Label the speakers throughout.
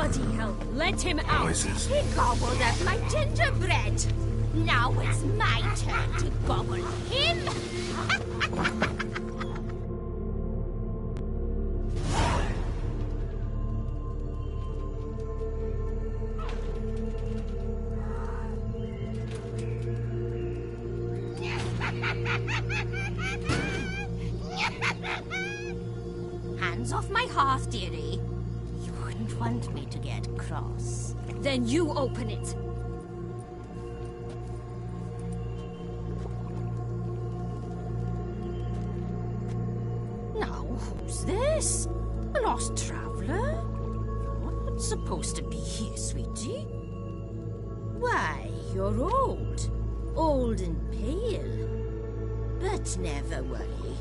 Speaker 1: Bloody hell, let him out!
Speaker 2: Noises.
Speaker 3: He gobbled up my gingerbread. Now it's my turn to gobble him. Hands off my hearth, dearie. You wouldn't want me to get cross.
Speaker 1: Then you open it.
Speaker 3: Now, who's this? A lost traveler? You're not supposed to be here, sweetie. Why, you're old. Old and pale. But never worry.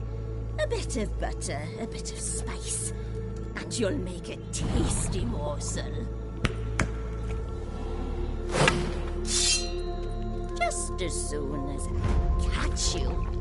Speaker 3: A bit of butter, a bit of spice, and you'll make a tasty morsel. Just as soon as I catch you.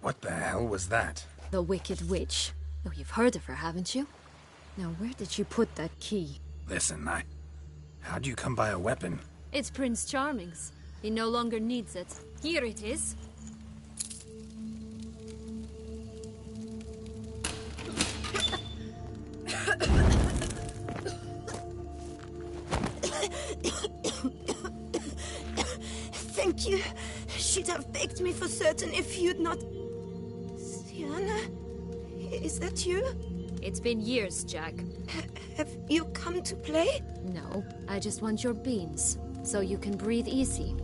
Speaker 2: What the hell was that?
Speaker 1: The Wicked Witch. Oh, you've heard of her, haven't you? Now, where did you put that key?
Speaker 2: Listen, how'd you come by a weapon?
Speaker 1: It's Prince Charming's. He no longer needs it. Here it is.
Speaker 4: Thank you. She'd have begged me for certain if you'd not... Sienna? Is that you?
Speaker 1: It's been years, Jack.
Speaker 4: Have you come to play?
Speaker 1: No, I just want your beans, so you can breathe easy.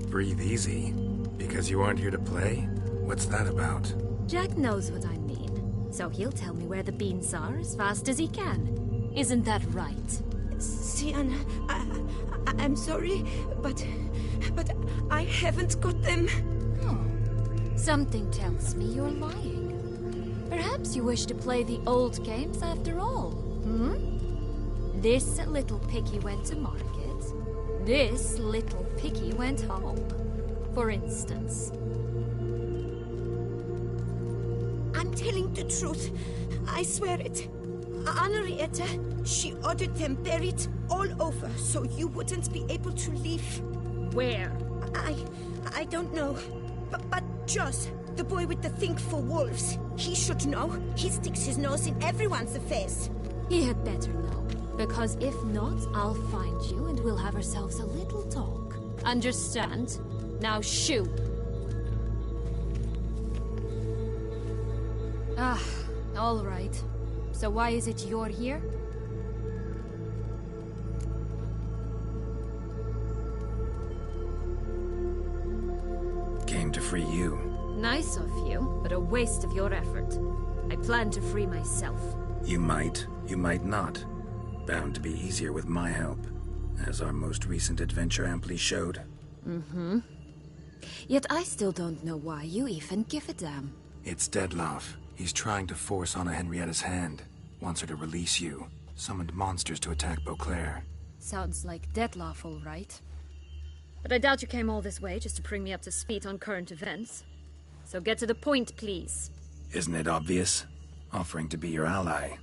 Speaker 2: Breathe easy? Because you aren't here to play? What's that about?
Speaker 1: Jack knows what I mean, so he'll tell me where the beans are as fast as he can. Isn't that right?
Speaker 4: Sienna, I'm sorry, but I haven't got them.
Speaker 1: Oh, something tells me you're lying. Perhaps you wish to play the old games after all, hmm? This little piggy went to market. This little piggy went home, for instance.
Speaker 3: I'm
Speaker 4: telling the truth. I swear it. Henrietta, she ordered them buried all over so you wouldn't be able to leave.
Speaker 3: Where?
Speaker 4: I don't know. But Joss, the boy with the thing for wolves, he should know. He sticks his nose in everyone's affairs.
Speaker 1: He had better know, because if not, I'll find you and we'll have ourselves a little talk. Understand? Now shoo! Ah, all right. So why is it you're here?
Speaker 2: Came to free you.
Speaker 1: Nice of you, but a waste of your effort. I plan to free myself.
Speaker 2: You might not. Bound to be easier with my help, as our most recent adventure amply showed.
Speaker 1: Mm-hmm. Yet I still don't know why you even give a damn.
Speaker 2: It's Dettlaff. He's trying to force Anna Henrietta's hand. Wants her to release you. Summoned monsters to attack Beauclair.
Speaker 1: Sounds like Dettlaff, all right. But I doubt you came all this way just to bring me up to speed on current events. So get to the point, please.
Speaker 2: Isn't it obvious? Offering to be your ally.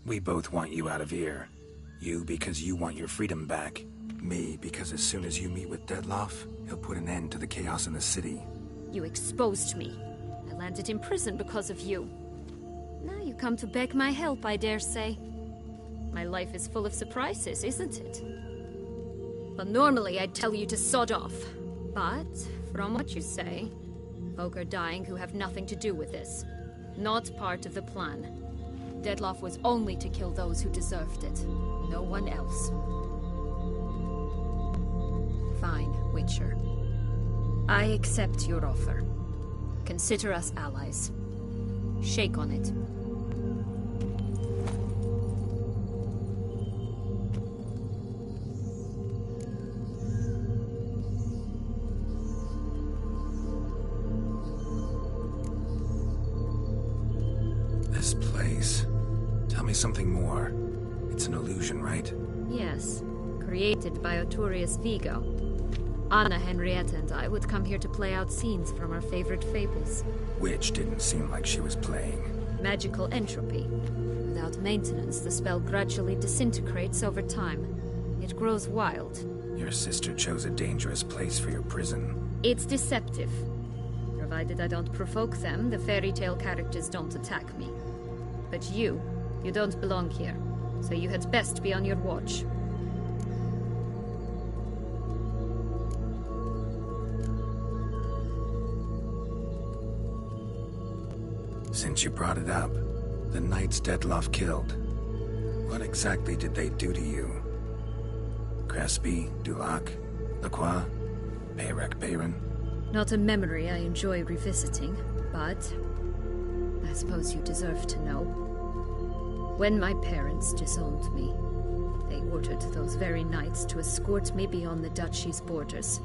Speaker 2: We both want you out of here. You because you want your freedom back. Me because as soon as you meet with Dettlaff, he'll put an end to the chaos in the city.
Speaker 1: You exposed me. I landed in prison because of you. Now you come to beg my help, I dare say. My life is full of surprises, isn't it? Well, normally I'd tell you to sod off. But, from what you say, folk are dying who have nothing to do with this. Not part of the plan. Dettlaff was only to kill those who deserved it. No one else. Fine, Witcher. I accept your offer. Consider us allies. Shake on it.
Speaker 2: This place. Tell me something more. It's an illusion, right?
Speaker 1: Yes. Created by Arturius Vigo. Anna, Henrietta, and I would come here to play out scenes from our favorite fables.
Speaker 2: Which didn't seem like she was playing.
Speaker 1: Magical entropy. Without maintenance, the spell gradually disintegrates over time. It grows wild.
Speaker 2: Your sister chose a dangerous place for your prison.
Speaker 1: It's deceptive. Provided I don't provoke them, the fairy tale characters don't attack me. But you don't belong here. So you had best be on your watch.
Speaker 2: Since you brought it up, the knights Dettlaff killed. What exactly did they do to you? Crespi, Dulac, Lacroix, Bayrak Bayron?
Speaker 1: Not a memory I enjoy revisiting, but I suppose you deserve to know. When my parents disowned me, they ordered those very knights to escort me beyond the duchy's borders.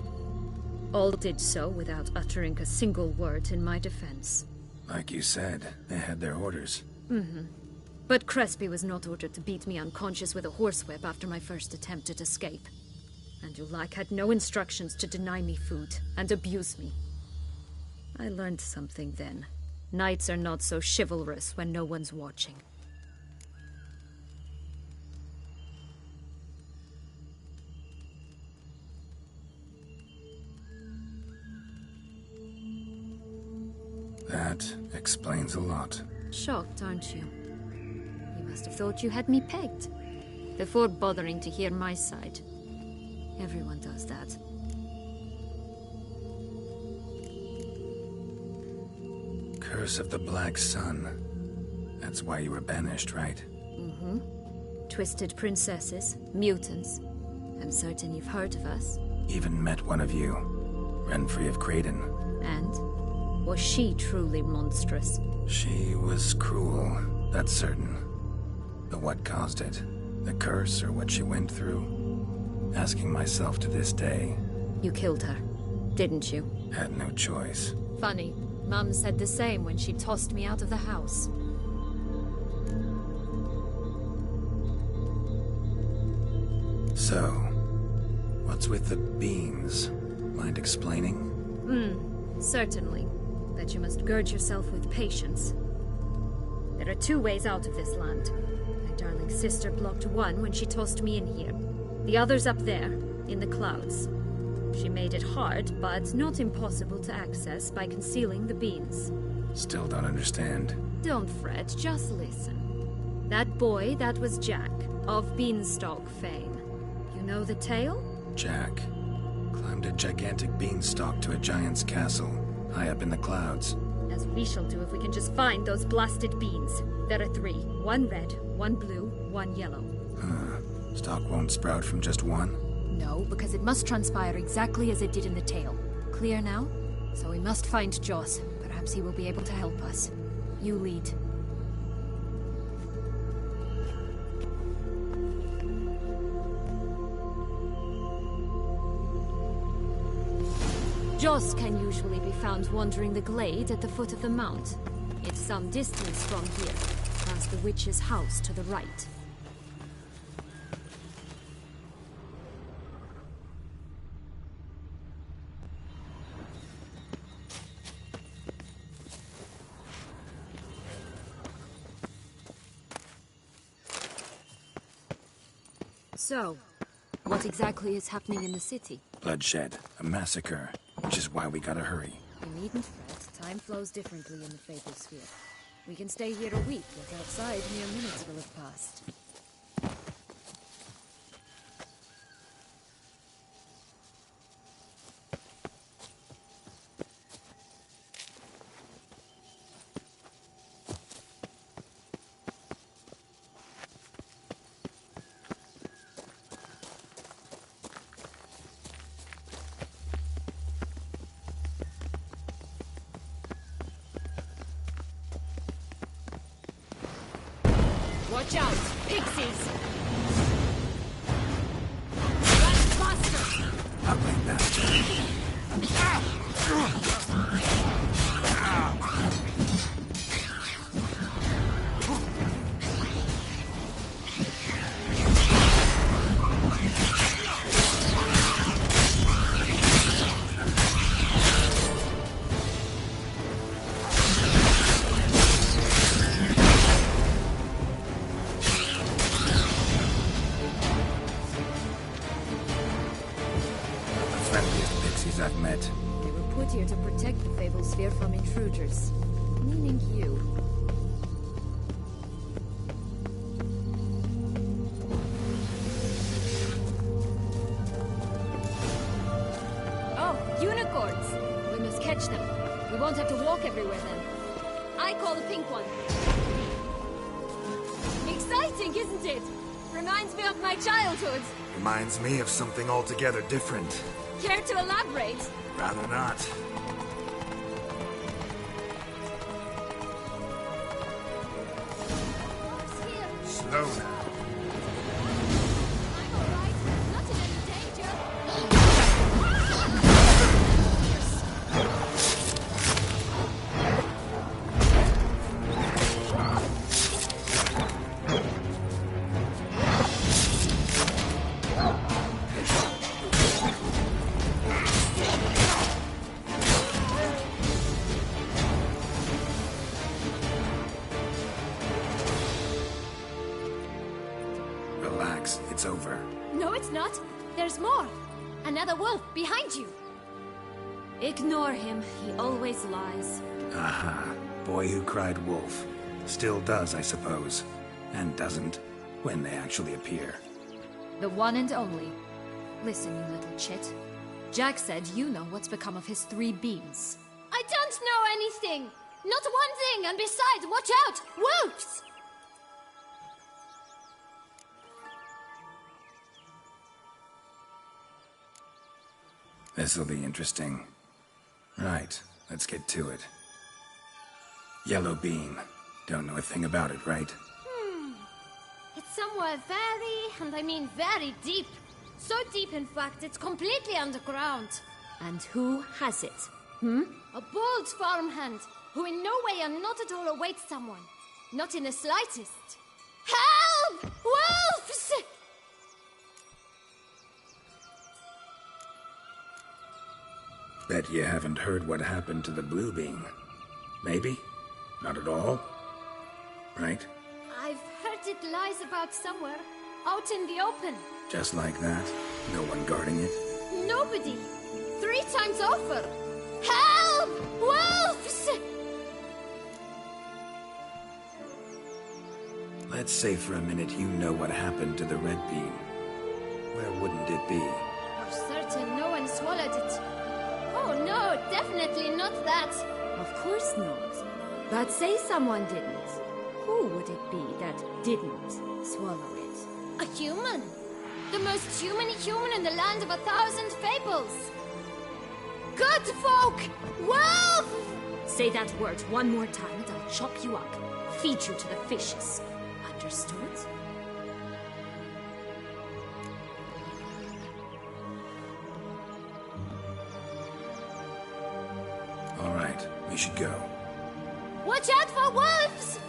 Speaker 1: All did so without uttering a single word in my defense.
Speaker 2: Like you said, they had their orders.
Speaker 1: Mm-hmm. But Crespi was not ordered to beat me unconscious with a horsewhip after my first attempt at escape. And Dulac had no instructions to deny me food and abuse me. I learned something then. Knights are not so chivalrous when no one's watching.
Speaker 2: That explains a lot.
Speaker 1: Shocked, aren't you? You must have thought you had me pegged. Before bothering to hear my side. Everyone does that.
Speaker 2: Curse of the Black Sun. That's why you were banished, right?
Speaker 1: Mm-hmm. Twisted princesses, mutants. I'm certain you've heard of us.
Speaker 2: Even met one of you. Renfrey of Creighton.
Speaker 1: And? Was she truly monstrous?
Speaker 2: She was cruel, that's certain. But what caused it? The curse or what she went through? Asking myself to this day.
Speaker 1: You killed her, didn't you?
Speaker 2: Had no choice.
Speaker 1: Funny. Mum said the same when she tossed me out of the house.
Speaker 2: So, what's with the beans? Mind explaining?
Speaker 1: Certainly. But you must gird yourself with patience. There are two ways out of this land. My darling sister blocked one when she tossed me in here. The other's up there, in the clouds. She made it hard, but not impossible to access by concealing the beans.
Speaker 2: Still don't understand.
Speaker 1: Don't fret, just listen. That boy, that was Jack, of Beanstalk fame. You know the tale?
Speaker 2: Jack climbed a gigantic beanstalk to a giant's castle, high up in the clouds.
Speaker 1: As we shall do if we can just find those blasted beans. There are 3. 1 red, 1 blue, 1 yellow.
Speaker 2: Stalk won't sprout from just one?
Speaker 1: No, because it must transpire exactly as it did in the tale. Clear now? So we must find Joss. Perhaps he will be able to help us. You lead. Joss can usually be found wandering the glade at the foot of the mount. It's some distance from here, past the witch's house to the right. So, what exactly is happening in the city?
Speaker 2: Bloodshed, a massacre, which is why we gotta hurry.
Speaker 1: You needn't fret. Time flows differently in the Fable Sphere. We can stay here a week, yet outside mere minutes will have passed. Watch out! Pixies! Run faster!
Speaker 2: Ugly bastard. I've met.
Speaker 1: They were put here to protect the Fable Sphere from intruders. Meaning you. Oh, unicorns! We must catch them. We won't have to walk everywhere then. I call the pink one. Exciting, isn't it? Reminds me of my childhood.
Speaker 2: Reminds me of something altogether different.
Speaker 1: Care to elaborate?
Speaker 2: Rather not. Slow now.
Speaker 1: I'm alright. Not in any danger.
Speaker 2: Relax, it's over.
Speaker 1: No, it's not. There's more. Another wolf behind you. Ignore him. He always lies.
Speaker 2: Aha. Boy who cried wolf. Still does, I suppose. And doesn't, when they actually appear.
Speaker 1: The one and only. Listen, you little chit. Jack said you know what's become of his 3 beans.
Speaker 5: I don't know anything! Not one thing, and besides, watch out! Wolves!
Speaker 2: This'll be interesting. Right, let's get to it. Yellow bean. Don't know a thing about it, right?
Speaker 5: It's somewhere very, and I mean very deep. So deep, in fact, it's completely underground.
Speaker 1: And who has it?
Speaker 5: A bold farmhand, who in no way and not at all awaits someone. Not in the slightest. Help! Wolves!
Speaker 2: Bet you haven't heard what happened to the blue bean. Maybe? Not at all? right?
Speaker 5: I've heard it lies about somewhere, out in the open.
Speaker 2: Just like that? No one guarding it?
Speaker 5: Nobody. 3 times over. Help! Wolves!
Speaker 2: Let's say for a minute you know what happened to the red bean. Where wouldn't it be?
Speaker 5: You're certain no one swallowed it? Oh no, definitely not that.
Speaker 1: Of course not. But say someone didn't. Who would it be that didn't swallow it?
Speaker 5: A human. The most human in the land of 1,000 fables. Good folk! Wolf!
Speaker 1: Say that word one more time and I'll chop you up. Feed you to the fishes. Understood?
Speaker 2: All right, we should go.
Speaker 5: Watch out for wolves!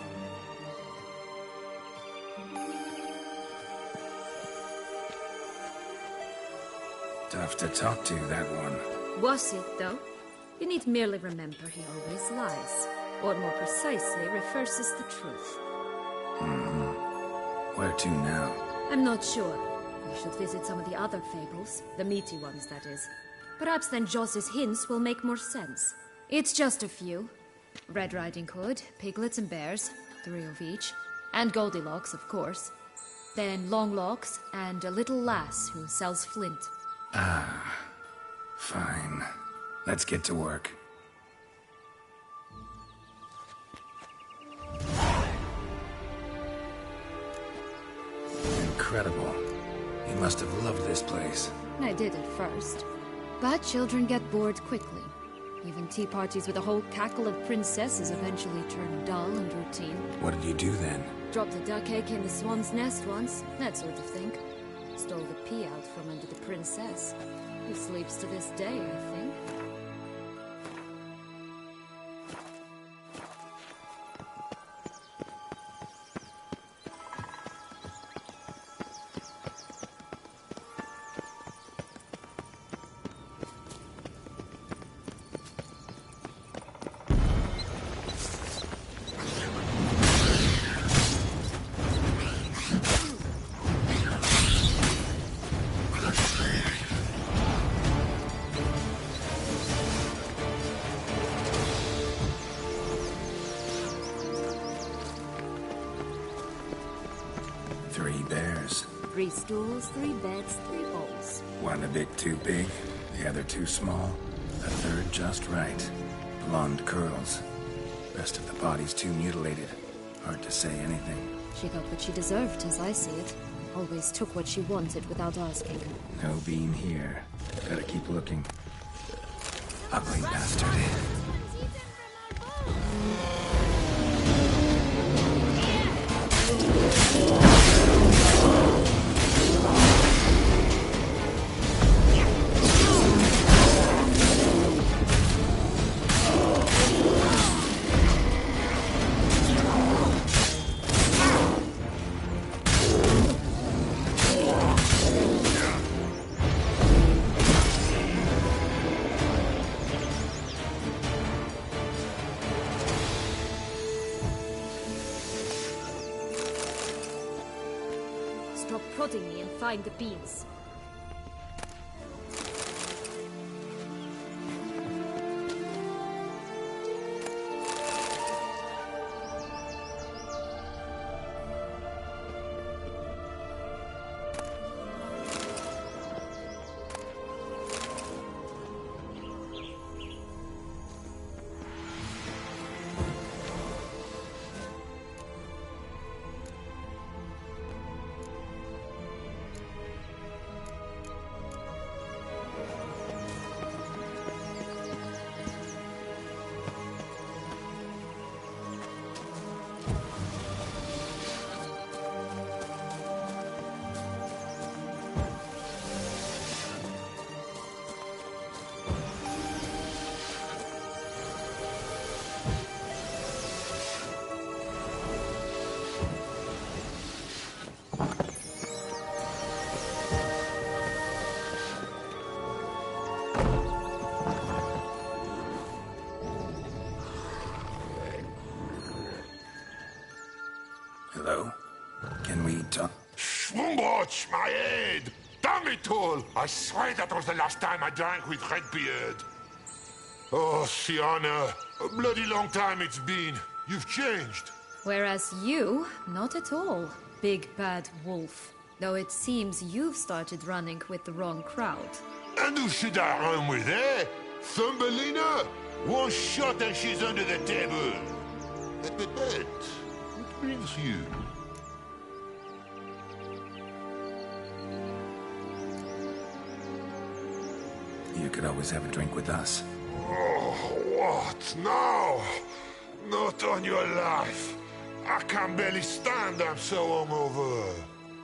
Speaker 2: Tough to talk to, that one.
Speaker 1: Was it, though? You need merely remember he always lies. Or more precisely, reverses the truth.
Speaker 2: Where to now?
Speaker 1: I'm not sure. We should visit some of the other fables. The meaty ones, that is. Perhaps then Joss's hints will make more sense. It's just a few. Red Riding Hood, piglets and bears, 3 of each. And Goldilocks, of course. Then Longlocks, and a little lass who sells flint.
Speaker 2: Fine. Let's get to work. Incredible. You must have loved this place.
Speaker 1: I did at first. But children get bored quickly. Even tea parties with a whole cackle of princesses eventually turn dull and routine.
Speaker 2: What did you do then?
Speaker 1: Dropped a duck egg in the swan's nest once, that sort of thing. Stole the pea out from under the princess. He sleeps to this day, I think.
Speaker 2: Three bears.
Speaker 1: 3 stools, 3 beds, 3 bowls.
Speaker 2: One a bit too big, the other too small, a third just right. Blonde curls. Rest of the body's too mutilated. Hard to say anything.
Speaker 1: She got what she deserved, as I see it. Always took what she wanted without asking.
Speaker 2: No bean here. Gotta keep looking. Ugly bastard.
Speaker 1: Stop prodding me and find the beans.
Speaker 6: Schwungbroch, my head! Damn it all! I swear that was the last time I drank with Redbeard. Oh, Sienna, a bloody long time it's been. You've changed.
Speaker 1: Whereas you, not at all, big bad wolf. Though it seems you've started running with the wrong crowd.
Speaker 6: And who should I run with, eh? Thumbelina? One shot and she's under the table. But, what brings you?
Speaker 2: You could always have a drink with us.
Speaker 6: Oh, what now? Not on your life. I can barely stand, I'm so hungover.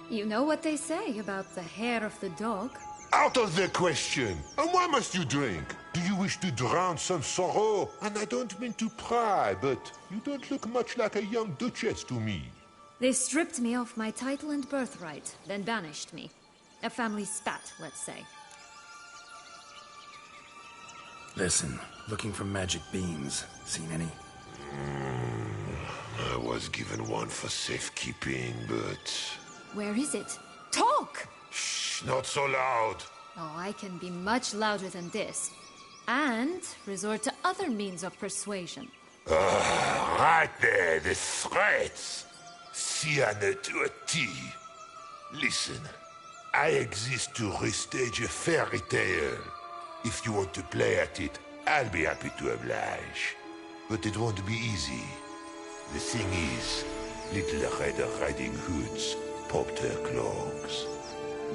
Speaker 1: You know what they say about the hair of the dog?
Speaker 6: Out of the question. And why must you drink? Do you wish to drown some sorrow? And I don't mean to pry, but you don't look much like a young duchess to me.
Speaker 1: They stripped me of my title and birthright, then banished me. A family spat, let's say.
Speaker 2: Listen, looking for magic beans. Seen any?
Speaker 6: I was given one for safekeeping, but...
Speaker 1: Where is it? Talk!
Speaker 6: Shh, not so loud.
Speaker 1: Oh, I can be much louder than this. And resort to other means of persuasion.
Speaker 6: Right there, the threats. Sienna to a T. Listen, I exist to restage a fairy tale. If you want to play at it, I'll be happy to oblige. But it won't be easy. The thing is, Little Red Riding Hoods popped her clogs.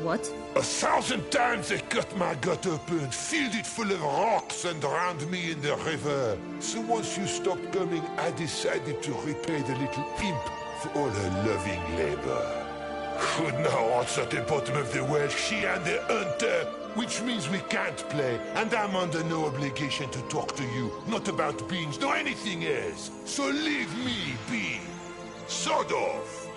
Speaker 1: What?
Speaker 6: 1,000 times they cut my gut open, filled it full of rocks and drowned me in the river. So once you stopped coming, I decided to repay the little imp for all her loving labor. Who now answer at the bottom of the well, she and the hunter, which means we can't play, and I'm under no obligation to talk to you, not about beans, nor anything else. So leave me be. Sod off.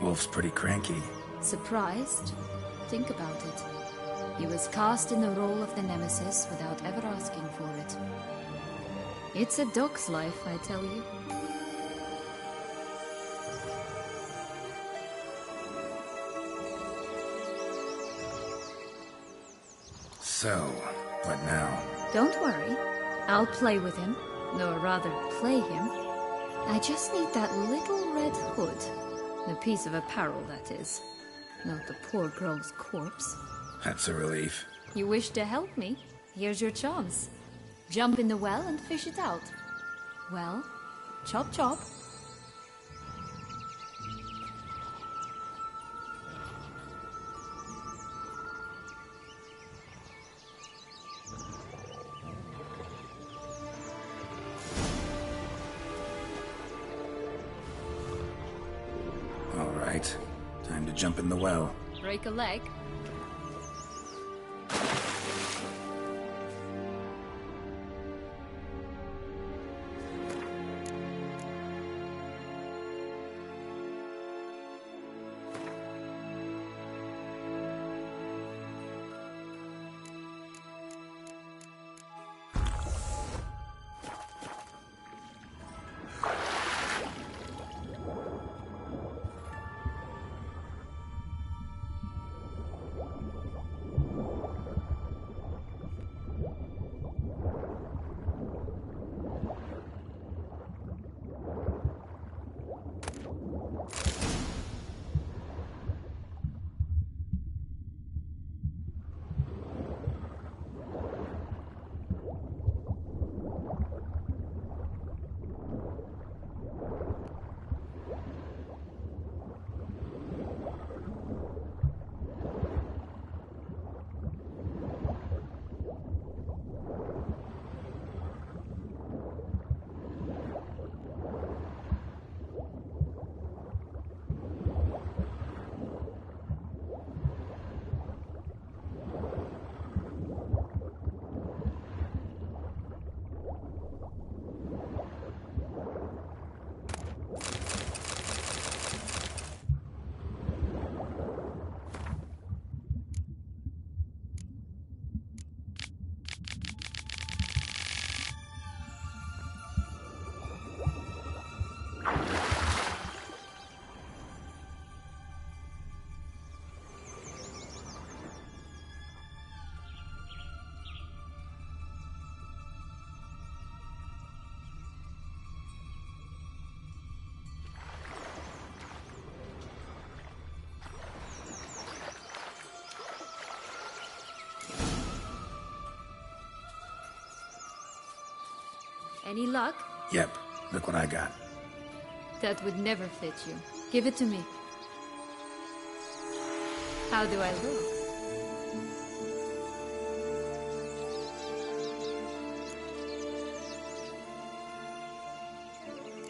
Speaker 2: Wolf's pretty cranky.
Speaker 1: Surprised? Think about it. He was cast in the role of the Nemesis without ever asking for it. It's a dog's life, I tell you.
Speaker 2: So, what now?
Speaker 1: Don't worry. I'll play with him. Or rather, play him. I just need that little red hood. The piece of apparel, that is. Not the poor girl's corpse.
Speaker 2: That's a relief.
Speaker 1: You wish to help me? Here's your chance. Jump in the well and fish it out. Well, chop chop.
Speaker 2: All right. Time to jump in the well.
Speaker 1: Break a leg. Any luck?
Speaker 2: Yep, look what I got.
Speaker 1: That would never fit you. Give it to me. How do I look?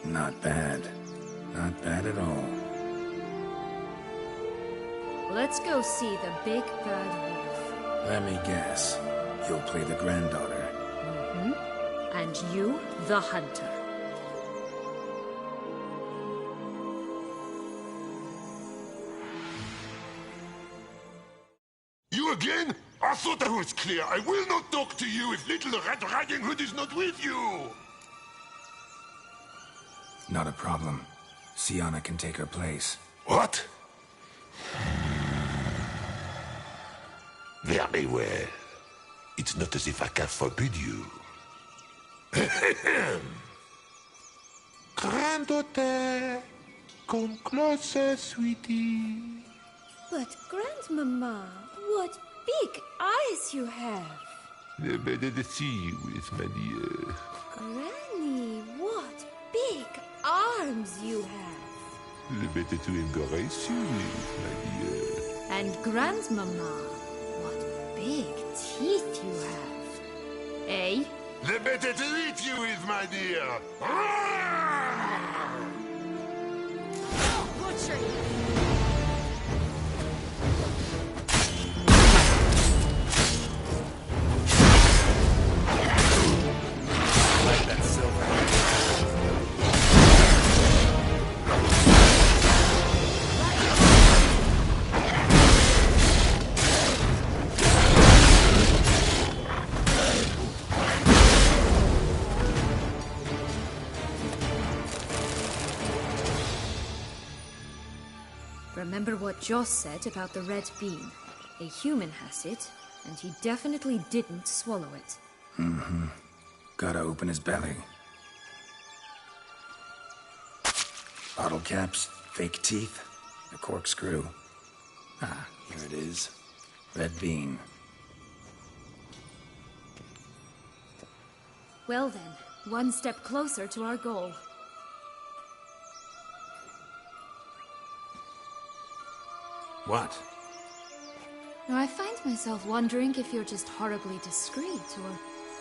Speaker 2: Not bad. Not bad at all.
Speaker 1: Let's go see the big bad wolf.
Speaker 2: Let me guess. You'll play the granddaughter.
Speaker 1: And you, the hunter.
Speaker 6: You again? I thought I was clear. I will not talk to you if little Red Riding Hood is not with you.
Speaker 2: Not a problem. Sienna can take her place.
Speaker 6: What? Very well. It's not as if I can forbid you. Granddaughter, come closer, sweetie.
Speaker 4: But, Grandmama, what big eyes you have.
Speaker 6: The better to see you with, my dear.
Speaker 4: Granny, what big arms you have.
Speaker 6: The better to embrace you with, my dear.
Speaker 1: And Grandmama, what big teeth you have. Eh?
Speaker 6: The better to eat you with, my dear.
Speaker 5: Butchery!
Speaker 2: Like that silver.
Speaker 1: Remember what Joss said about the red bean. A human has it, and he definitely didn't swallow it.
Speaker 2: Gotta open his belly. Bottle caps, fake teeth, a corkscrew. Ah, here it is. Red bean.
Speaker 1: Well then, one step closer to our goal.
Speaker 2: What?
Speaker 1: Now, I find myself wondering if you're just horribly discreet, or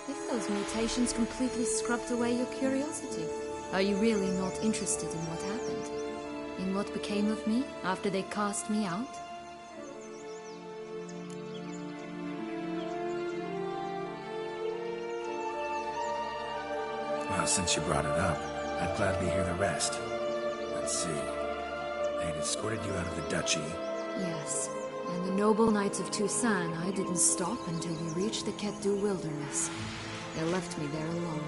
Speaker 1: if those mutations completely scrubbed away your curiosity. Are you really not interested in what happened? In what became of me after they cast me out?
Speaker 2: Well, since you brought it up, I'd gladly hear the rest. Let's see. They had escorted you out of the duchy.
Speaker 1: Yes, and the noble knights of Toussaint, I didn't stop until we reached the Ketdu wilderness. They left me there alone,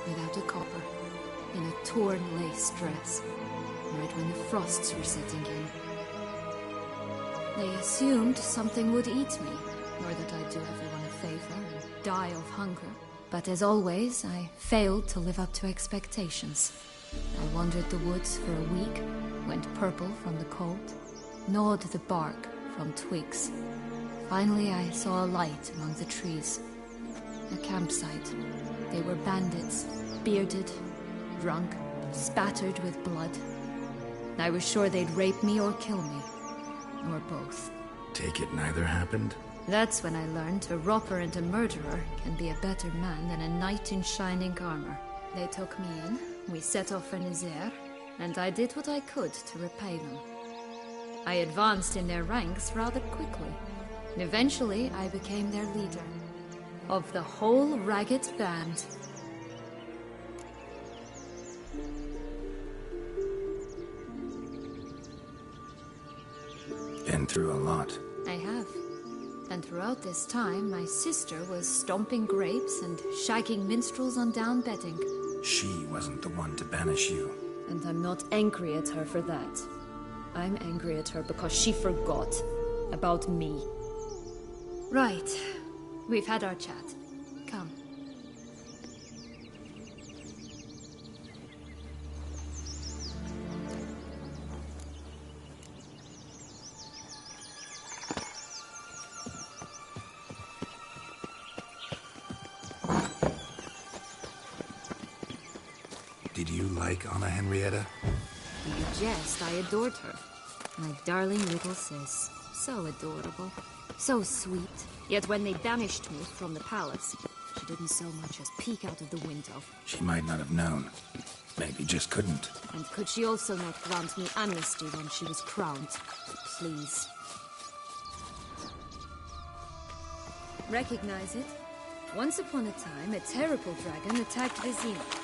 Speaker 1: without a copper, in a torn lace dress, right when the frosts were setting in. They assumed something would eat me, or that I'd do everyone a favor and die of hunger. But as always, I failed to live up to expectations. I wandered the woods for a week, went purple from the cold, gnawed the bark from twigs. Finally, I saw a light among the trees. A campsite. They were bandits, bearded, drunk, spattered with blood. I was sure they'd rape me or kill me. Or both.
Speaker 2: Take it neither happened?
Speaker 1: That's when I learned a robber and a murderer can be a better man than a knight in shining armor. They took me in, we set off for Nazaire, and I did what I could to repay them. I advanced in their ranks rather quickly. Eventually, I became their leader. Of the whole ragged band.
Speaker 2: Been through a lot.
Speaker 1: I have. And throughout this time, my sister was stomping grapes and shagging minstrels on down bedding.
Speaker 2: She wasn't the one to banish you.
Speaker 1: And I'm not angry at her for that. I'm angry at her because she forgot about me. Right. We've had our chat. Come.
Speaker 2: Did you like Anna Henrietta?
Speaker 1: Do you jest? I adored her. My darling little sis. So adorable. So sweet. Yet when they banished me from the palace, she didn't so much as peek out of the window.
Speaker 2: She might not have known. Maybe just couldn't.
Speaker 1: And could she also not grant me amnesty when she was crowned? Please. Recognize it? Once upon a time, a terrible dragon attacked Vizima.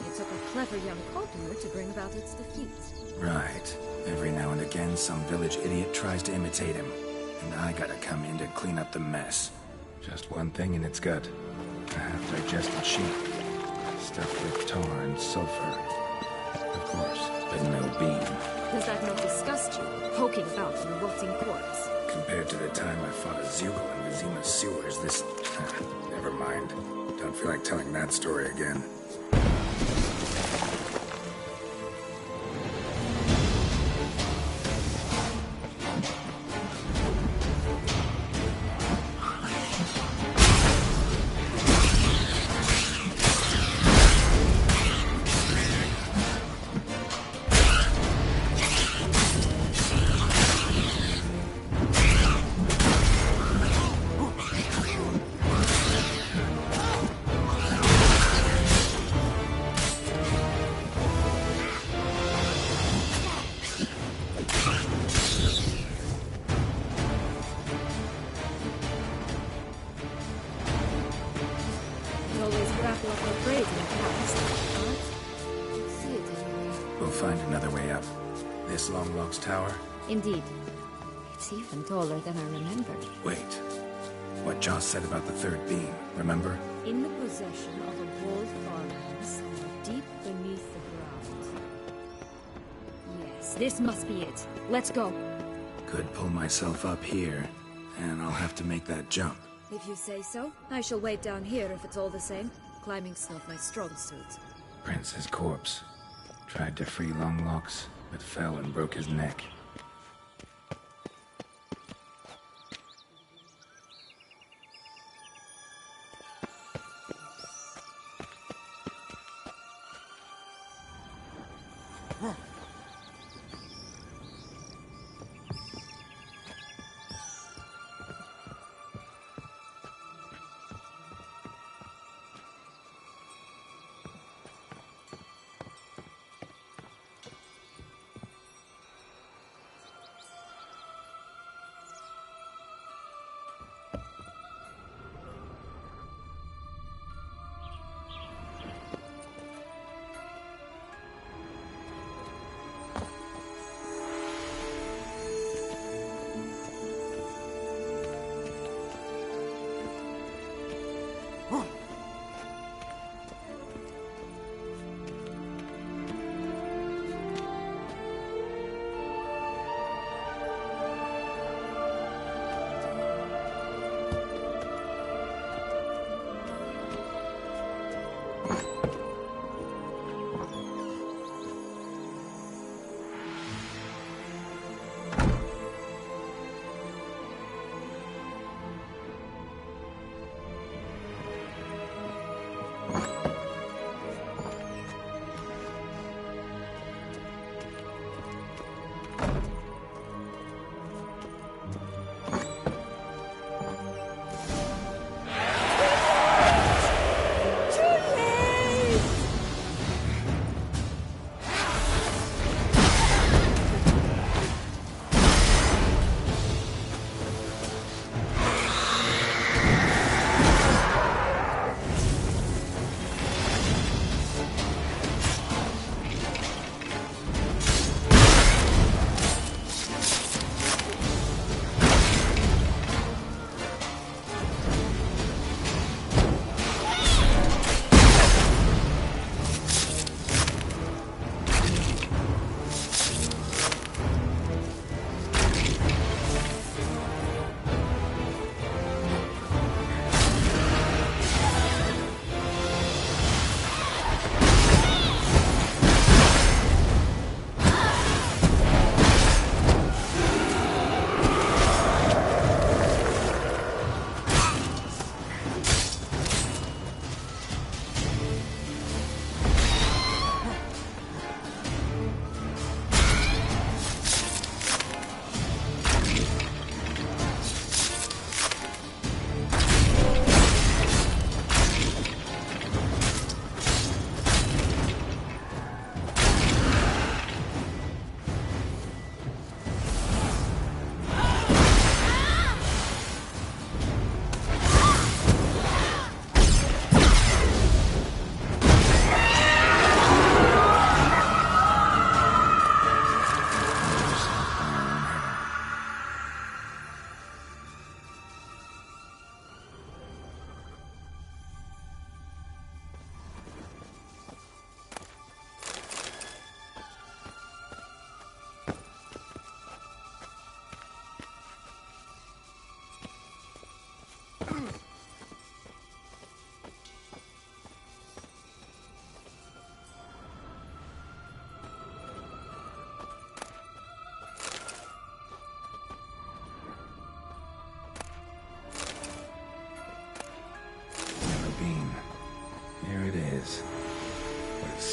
Speaker 1: It took a clever young courtier to bring about its defeat.
Speaker 2: Right. Every now and again, some village idiot tries to imitate him. And I gotta come in to clean up the mess. Just one thing in its gut. A half-digested sheep. Stuffed with tar and sulfur. Of course, but no bean.
Speaker 1: Does that not disgust you, poking about in a rotting corpse?
Speaker 2: Compared to the time I fought a Zeugal in Vizima's sewers, this... never mind. Don't feel like telling that story again. Tower?
Speaker 1: Indeed. It's even taller than I remembered.
Speaker 2: Wait. What Joss said about the third beam, remember?
Speaker 1: In the possession of a bold farmland somewhere deep beneath the ground. Yes, this must be it. Let's go.
Speaker 2: Could pull myself up here, and I'll have to make that jump.
Speaker 1: If you say so, I shall wait down here if it's all the same. Climbing's not my strong suit.
Speaker 2: Prince's corpse. Tried to free Longlocks, but fell and broke his neck.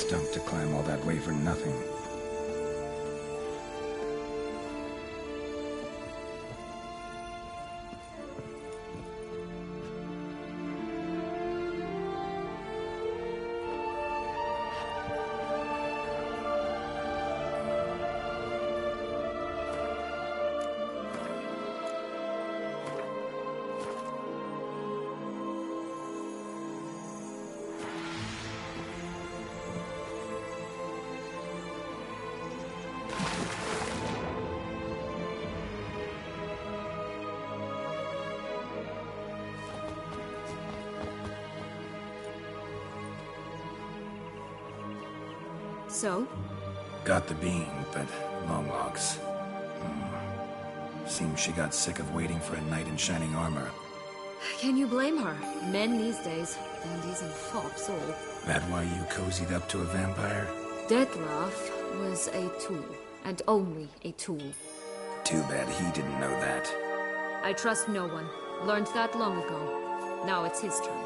Speaker 2: stump to climb all that way for nothing.
Speaker 1: So?
Speaker 2: Got the bean, but long walks. Seems she got sick of waiting for a knight in shining armor.
Speaker 1: Can you blame her? Men these days, dandies and fops all.
Speaker 2: That why you cozied up to a vampire?
Speaker 1: Detlef was a tool, and only a tool.
Speaker 2: Too bad he didn't know that.
Speaker 1: I trust no one. Learned that long ago. Now it's his turn.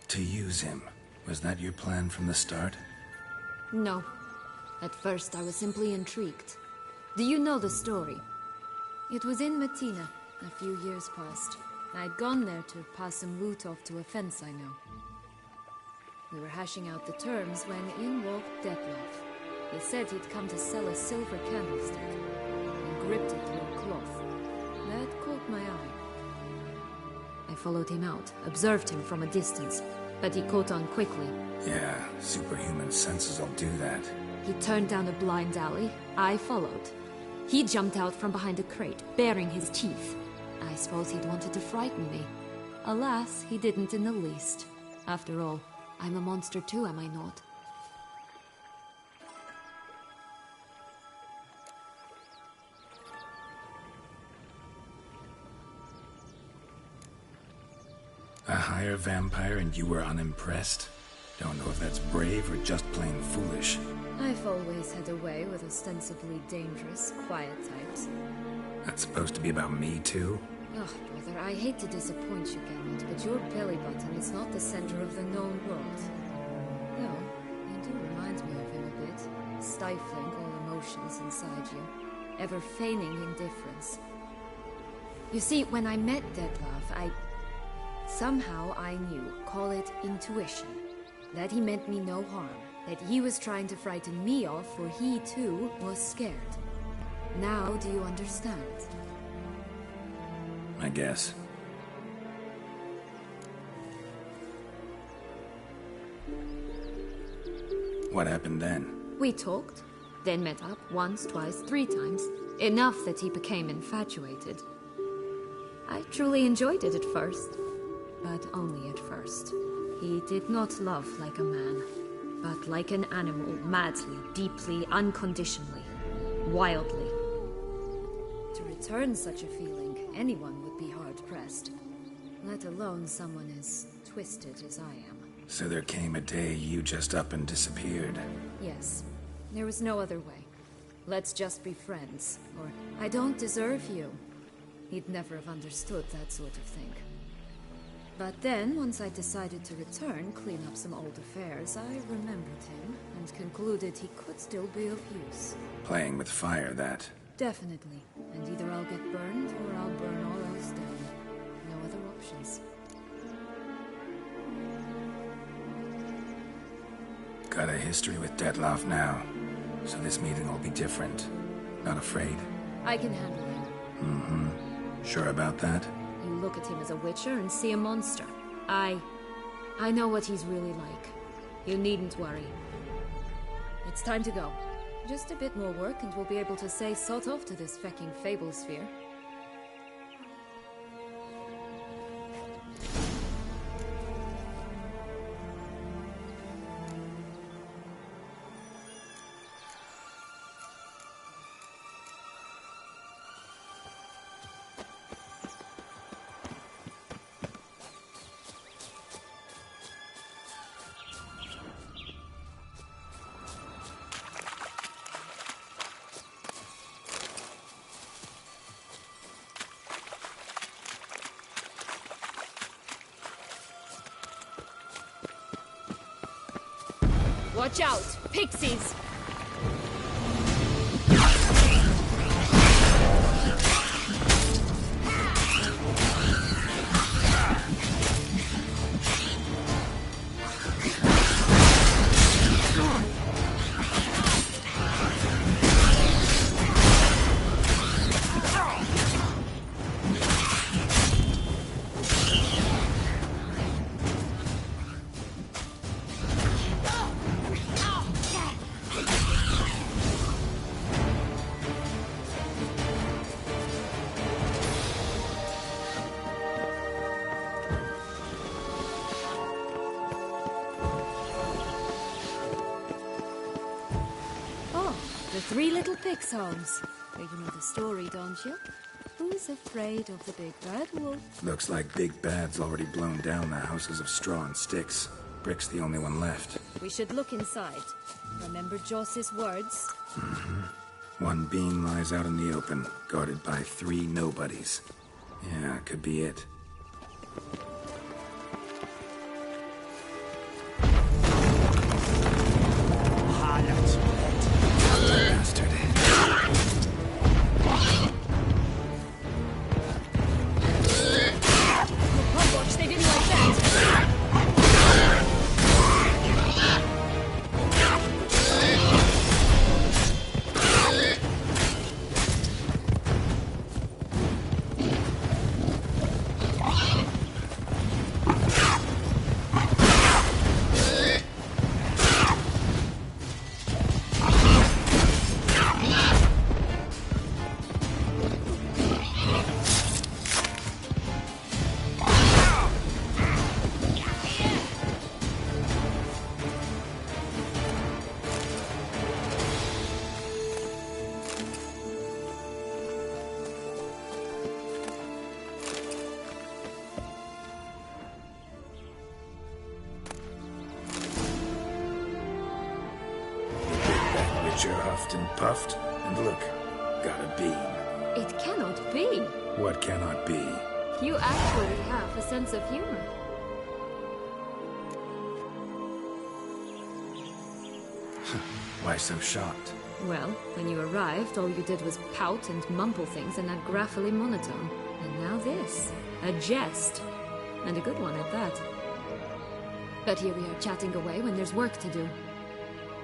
Speaker 2: To use him. Was that your plan from the start?
Speaker 1: No. At first, I was simply intrigued. Do you know the story? It was in Matina, a few years past. I'd gone there to pass some loot off to a fence I know. We were hashing out the terms when in walked Detlef. He said he'd come to sell a silver candlestick, and gripped it through a cloth. That caught my eye. I followed him out, observed him from a distance, but he caught on quickly.
Speaker 2: Yeah, superhuman senses will do that.
Speaker 1: He turned down a blind alley. I followed. He jumped out from behind a crate, baring his teeth. I suppose he'd wanted to frighten me. Alas, he didn't in the least. After all, I'm a monster too, am I not?
Speaker 2: A higher vampire and you were unimpressed? Don't know if that's brave or just plain foolish.
Speaker 1: I've always had a way with ostensibly dangerous, quiet types.
Speaker 2: That's supposed to be about me too?
Speaker 1: Ugh, brother, I hate to disappoint you, Geralt, but your belly button is not the center of the known world. Though, you do remind me of him a bit. Stifling all emotions inside you. Ever feigning indifference. You see, when I met Detlef, somehow I knew, call it intuition, that he meant me no harm, that he was trying to frighten me off, for he too was scared. Now do you understand?
Speaker 2: I guess. What happened then?
Speaker 1: We talked, then met up once, twice, 3 times. Enough that he became infatuated. I truly enjoyed it at first. But only at first. He did not love like a man, but like an animal, madly, deeply, unconditionally, wildly. To return such a feeling, anyone would be hard-pressed, let alone someone as twisted as I am.
Speaker 2: So there came a day you just up and disappeared.
Speaker 1: Yes, there was no other way. Let's just be friends, or I don't deserve you. He'd never have understood that sort of thing. But then, once I decided to return, clean up some old affairs, I remembered him and concluded he could still be of use.
Speaker 2: Playing with fire, that.
Speaker 1: Definitely. And either I'll get burned or I'll burn all else down. No other options.
Speaker 2: Got a history with Detlef now, so this meeting will be different. Not afraid?
Speaker 1: I can handle him.
Speaker 2: Mm-hmm. Sure about that?
Speaker 1: You look at him as a Witcher and see a monster. I know what he's really like. You needn't worry. It's time to go. Just a bit more work and we'll be able to say sort off to this fecking fable sphere. Watch out! Pixies! The Three Little Pigs songs. You know the story, don't you? Who's afraid of the big bad wolf?
Speaker 2: Looks like Big Bad's already blown down the houses of straw and sticks. Brick's the only one left.
Speaker 1: We should look inside. Remember Joss's words?
Speaker 2: One beam lies out in the open, guarded by 3 nobodies. Yeah, could be it. Bastard.
Speaker 1: Oh, watch, they didn't like that.
Speaker 2: Witcher huffed and puffed, and look, got a beam.
Speaker 1: It cannot be.
Speaker 2: What cannot be?
Speaker 1: You actually have a sense of humor.
Speaker 2: Why so shocked?
Speaker 1: Well, when you arrived, all you did was pout and mumble things in that graphily monotone. And now this. A jest. And a good one at that. But here we are chatting away when there's work to do.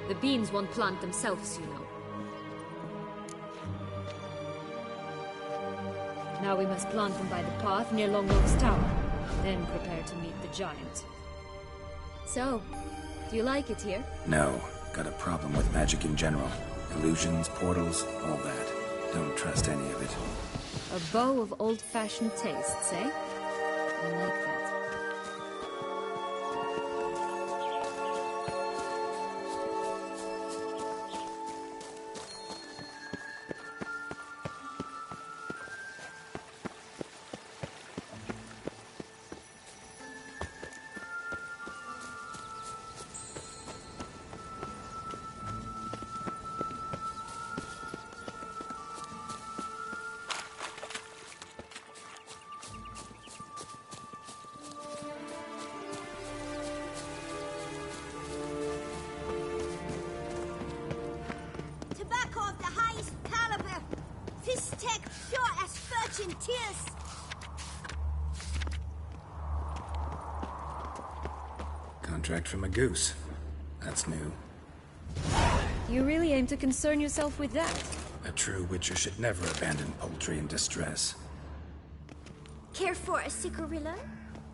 Speaker 1: The beans won't plant themselves, you know. Now we must plant them by the path near Longlog's tower. Then prepare to meet the giant. So, do you like it here?
Speaker 2: No. Got a problem with magic in general. Illusions, portals, all that. Don't trust any of it.
Speaker 1: A bow of old-fashioned tastes, eh? I like that.
Speaker 2: Contract from a goose. That's new.
Speaker 1: You really aim to concern yourself with that?
Speaker 2: A true Witcher should never abandon poultry in distress.
Speaker 4: Care for a cigarillo?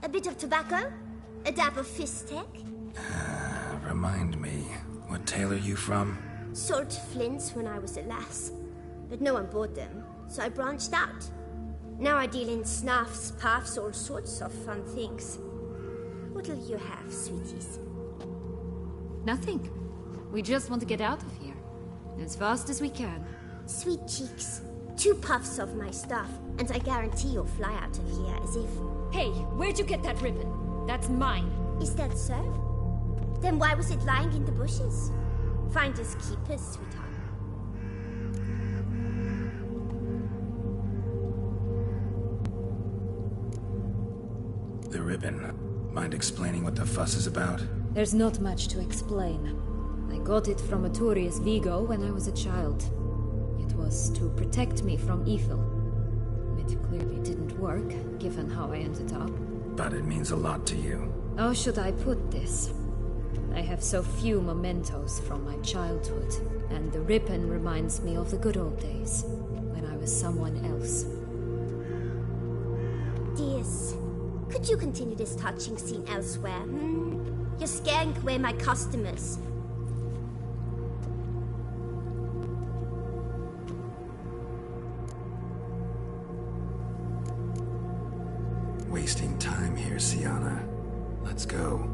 Speaker 4: A bit of tobacco? A dab of fistek?
Speaker 2: Remind me, what tale are you from?
Speaker 4: Sold flints when I was a lass. But no one bought them, so I branched out. Now I deal in snuffs, puffs, all sorts of fun things. What'll you have, sweeties?
Speaker 1: Nothing. We just want to get out of here. As fast as we can.
Speaker 4: Sweet cheeks. 2 puffs of my stuff, and I guarantee you'll fly out of here as if...
Speaker 1: Hey, where'd you get that ribbon? That's mine.
Speaker 4: Is that so? Then why was it lying in the bushes? Finders keepers, sweetheart.
Speaker 2: The ribbon. Mind explaining what the fuss is about?
Speaker 1: There's not much to explain. I got it from Arturius Vigo when I was a child. It was to protect me from evil. It clearly didn't work, given how I ended up.
Speaker 2: But it means a lot to you.
Speaker 1: How should I put this? I have so few mementos from my childhood, and the ribbon reminds me of the good old days, when I was someone else.
Speaker 4: Dears, could you continue this touching scene elsewhere? You're scaring away my customers.
Speaker 2: Wasting time here, Sienna. Let's go.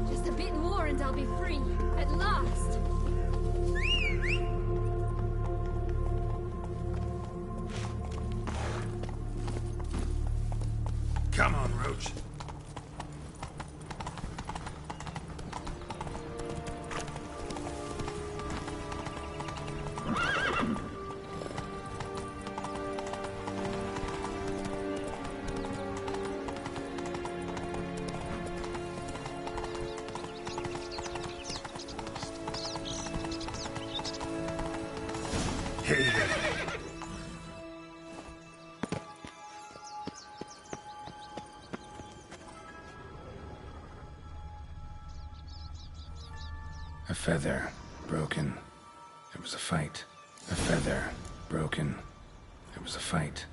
Speaker 5: Just a bit more and I'll be free, at last.
Speaker 2: Come on, Roach. Hey there. A feather, broken. It was a fight. A feather, broken. It was a fight.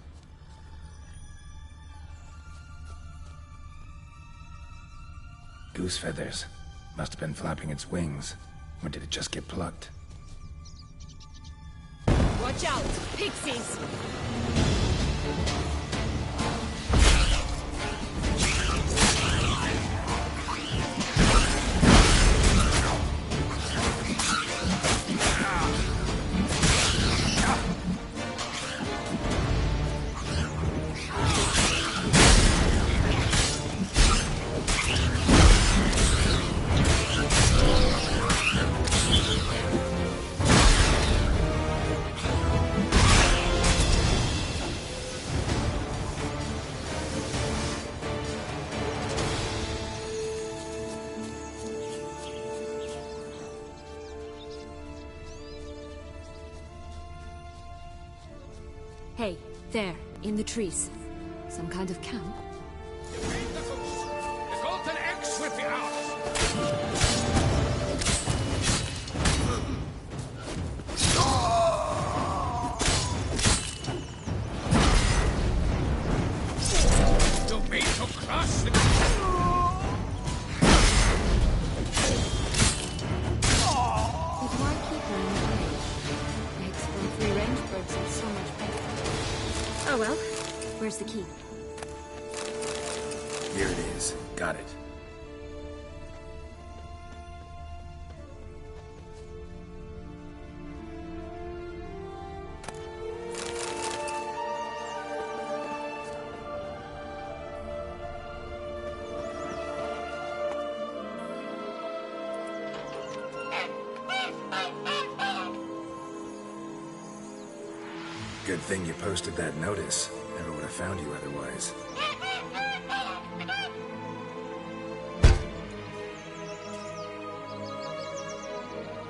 Speaker 2: Goose feathers. Must have been flapping its wings. Or did it just get plucked?
Speaker 5: Watch out, pixies!
Speaker 1: Hey, there, in the trees. Some kind of camp?
Speaker 7: Es sollte ein Ex-Schritt aus! Du bist so krass!
Speaker 1: The barkeeper in the village. Eggs from free-range birds are so much better. Oh well, where's the key?
Speaker 2: Here it is. Got it. Good thing you posted that notice. Never would have found you otherwise.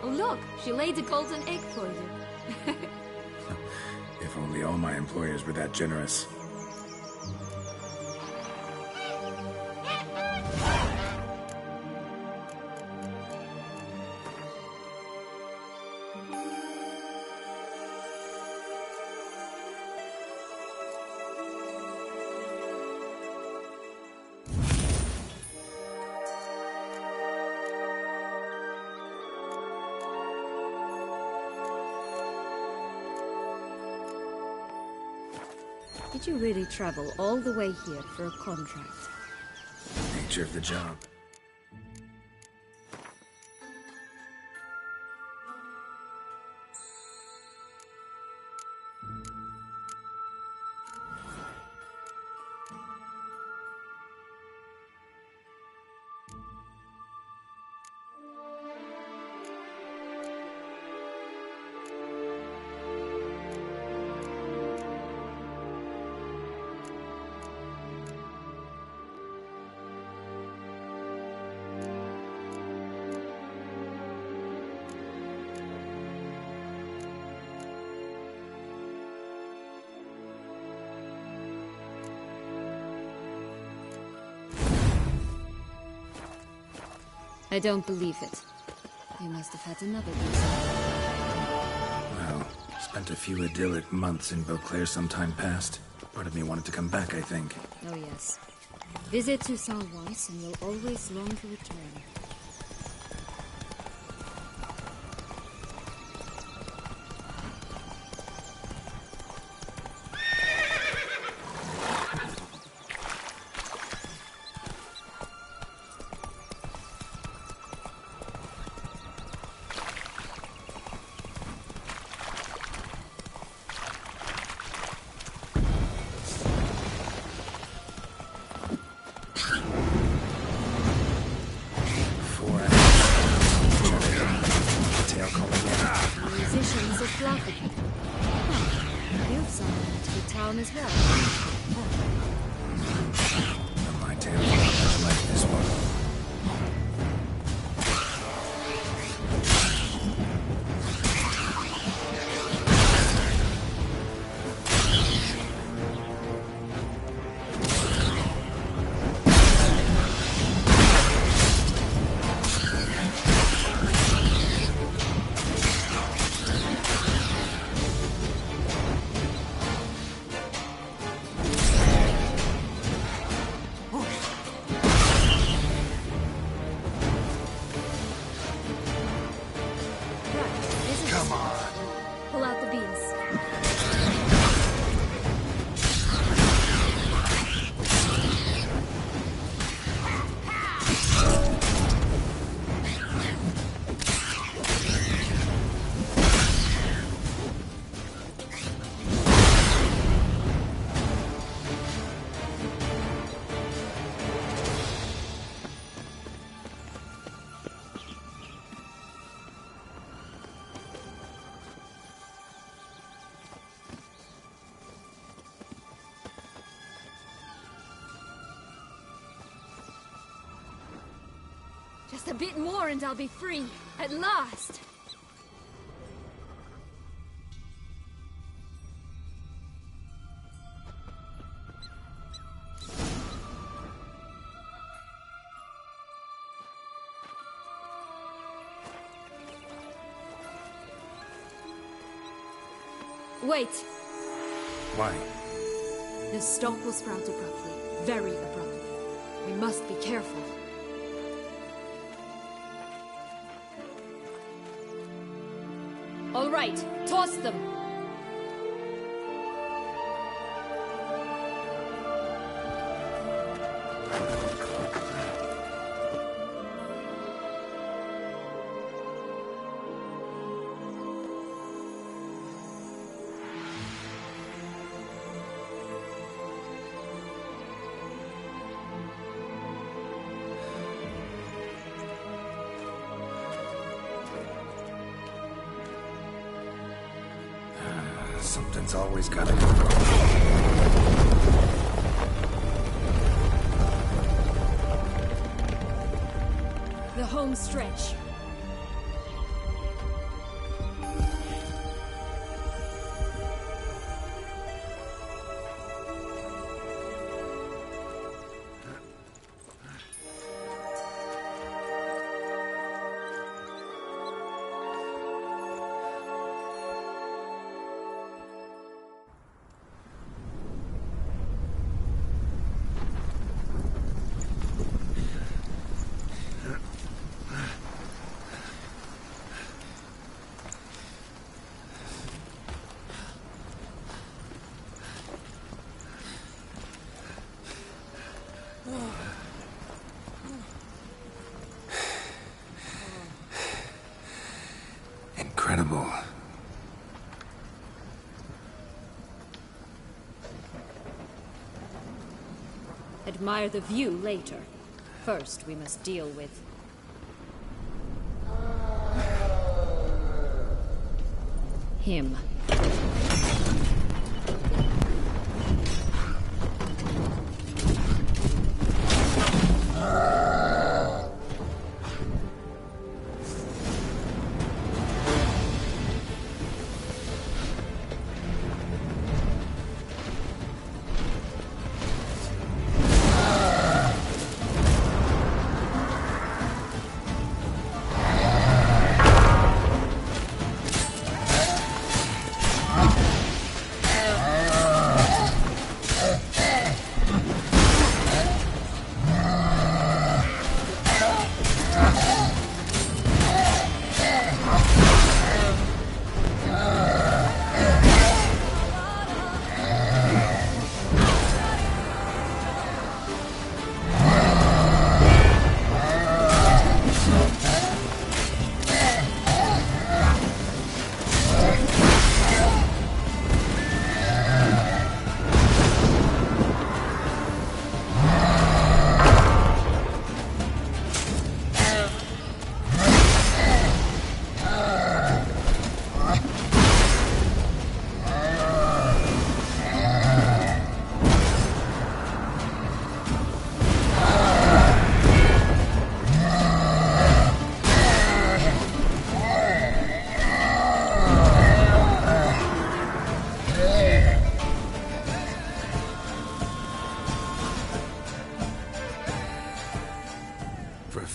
Speaker 1: Oh look, she laid a golden egg for you.
Speaker 2: If only all my employers were that generous.
Speaker 1: Did you really travel all the way here for a contract?
Speaker 2: Nature of the job.
Speaker 1: I don't believe it. You must have had another reason.
Speaker 2: Well, spent a few idyllic months in Beauclair some time past. Part of me wanted to come back, I think.
Speaker 1: Oh yes. Visit Toussaint once and you'll always long to return. Musicians of Blackened. You've summoned to the town as well.
Speaker 2: My tale is not much like this one.
Speaker 1: Pull out the beans. Just a bit more and I'll be free. At last! Wait!
Speaker 2: Why?
Speaker 1: The stock will sprout abruptly. Very abruptly. We must be careful. All right, toss them!
Speaker 2: Something's always gotta go wrong.
Speaker 1: The home stretch.
Speaker 2: Incredible.
Speaker 1: Admire the view later. First, we must deal with... him.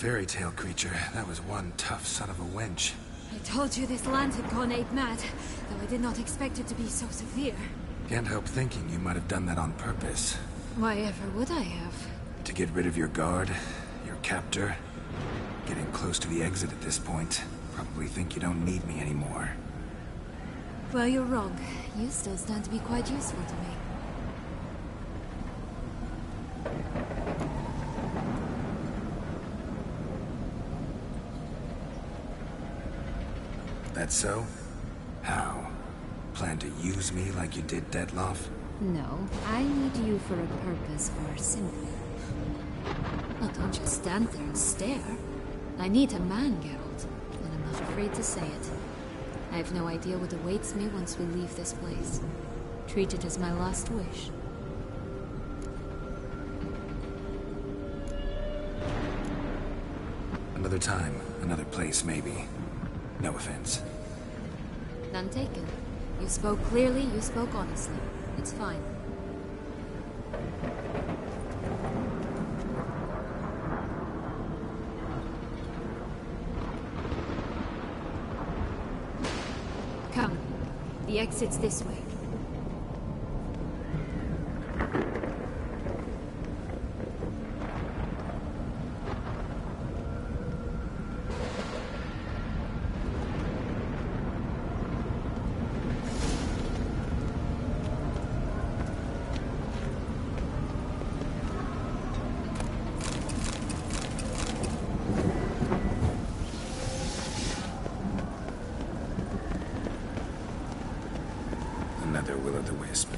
Speaker 2: fairy tale creature, that was one tough son of a wench.
Speaker 1: I told you this land had gone ape mad, though I did not expect it to be so severe.
Speaker 2: Can't help thinking you might have done that on purpose.
Speaker 1: Why ever would I have?
Speaker 2: To get rid of your guard, your captor. Getting close to the exit at this point. Probably think you don't need me anymore.
Speaker 1: Well, you're wrong. You still stand to be quite useful to me.
Speaker 2: That so? How? Plan to use me like you did Detloff?
Speaker 1: No, I need you for a purpose far simpler. Well, don't just stand there and stare. I need a man, Geralt, and I'm not afraid to say it. I have no idea what awaits me once we leave this place. Treat it as my last wish.
Speaker 2: Another time, another place, maybe. No offense.
Speaker 1: None taken. You spoke clearly, you spoke honestly. It's fine. Come. The exit's this way.
Speaker 2: Another will-o'-the-wisp.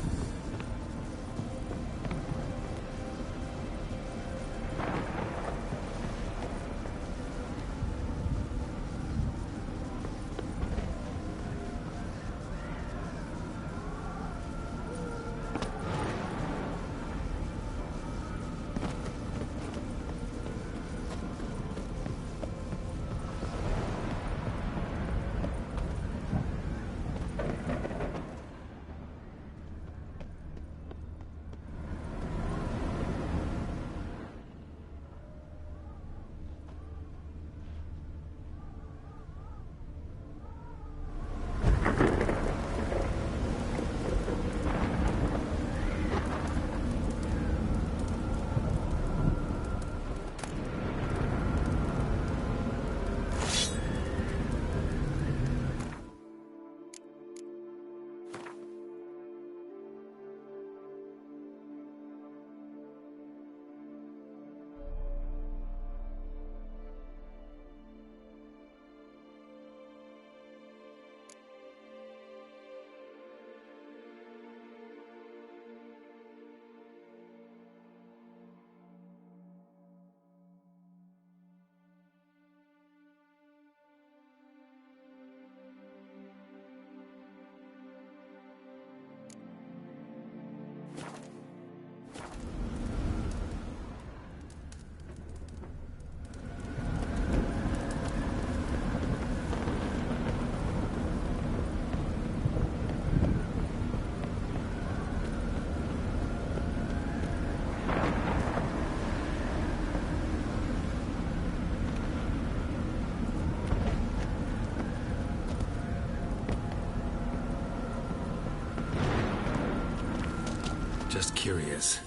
Speaker 2: Just curious.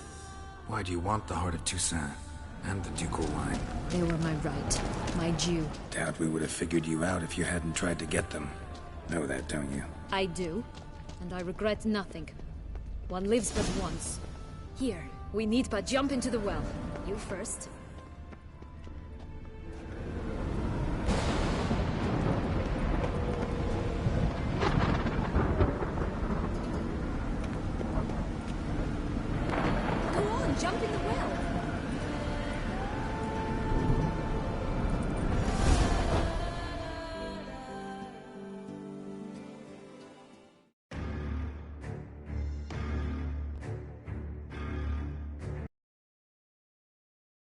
Speaker 2: Why do you want the Heart of Toussaint and the ducal wine?
Speaker 1: They were my right, my due.
Speaker 2: Doubt we would have figured you out if you hadn't tried to get them. Know that, don't you?
Speaker 1: I do, and I regret nothing. One lives but once. Here, we need but jump into the well. You first,